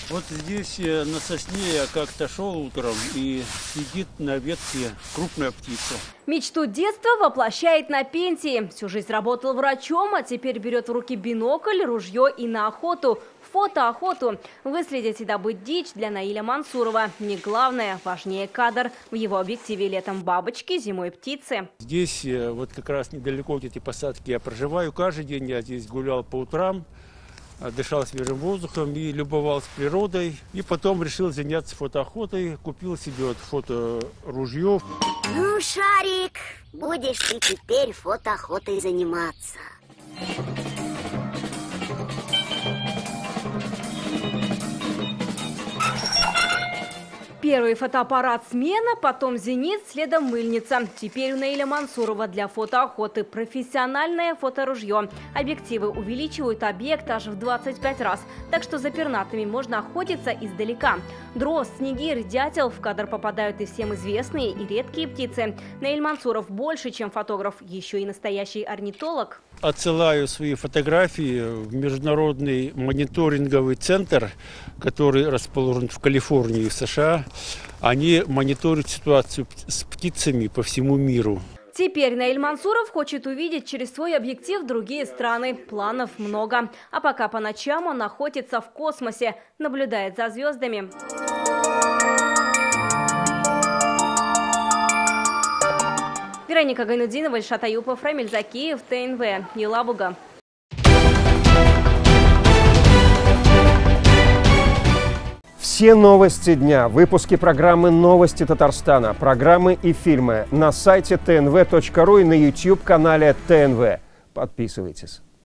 Вот здесь на сосне я как-то шел утром, и сидит на ветке крупная птица. Мечту детства воплощает на пенсии. Всю жизнь работал врачом, а теперь берет в руки бинокль, ружье и на охоту. Фотоохоту. Выследить и добыть дичь для Наиля Мансурова. Не главное, важнее кадр. В его объективе летом бабочки, зимой птицы. Здесь вот как раз недалеко от этой посадки я проживаю. Каждый день я здесь гулял по утрам, дышал свежим воздухом и любовался природой. И потом решил заняться фотоохотой. Купил себе вот фоторужье. Ну, Шарик, будешь ты теперь фотоохотой заниматься. Первый фотоаппарат «Смена», потом «Зенит», следом «Мыльница». Теперь у Наиля Мансурова для фотоохоты профессиональное фоторужье. Объективы увеличивают объект аж в 25 раз, так что за пернатыми можно охотиться издалека. Дрозд, снегирь, дятел в кадр попадают и всем известные, и редкие птицы. Наиль Мансуров больше, чем фотограф, еще и настоящий орнитолог. Отсылаю свои фотографии в международный мониторинговый центр, который расположен в Калифорнии, в США. Они мониторят ситуацию с птицами по всему миру. Теперь Наиль Мансуров хочет увидеть через свой объектив другие страны. Планов много. А пока по ночам он охотится в космосе, наблюдает за звездами. Вероника Гайнудинова, Ильшат Аюпов, Рамиль Закиев, ТНВ, Елабуга. Все новости дня, выпуски программы «Новости Татарстана», программы и фильмы на сайте tnv.ru и на YouTube-канале ТНВ. Подписывайтесь.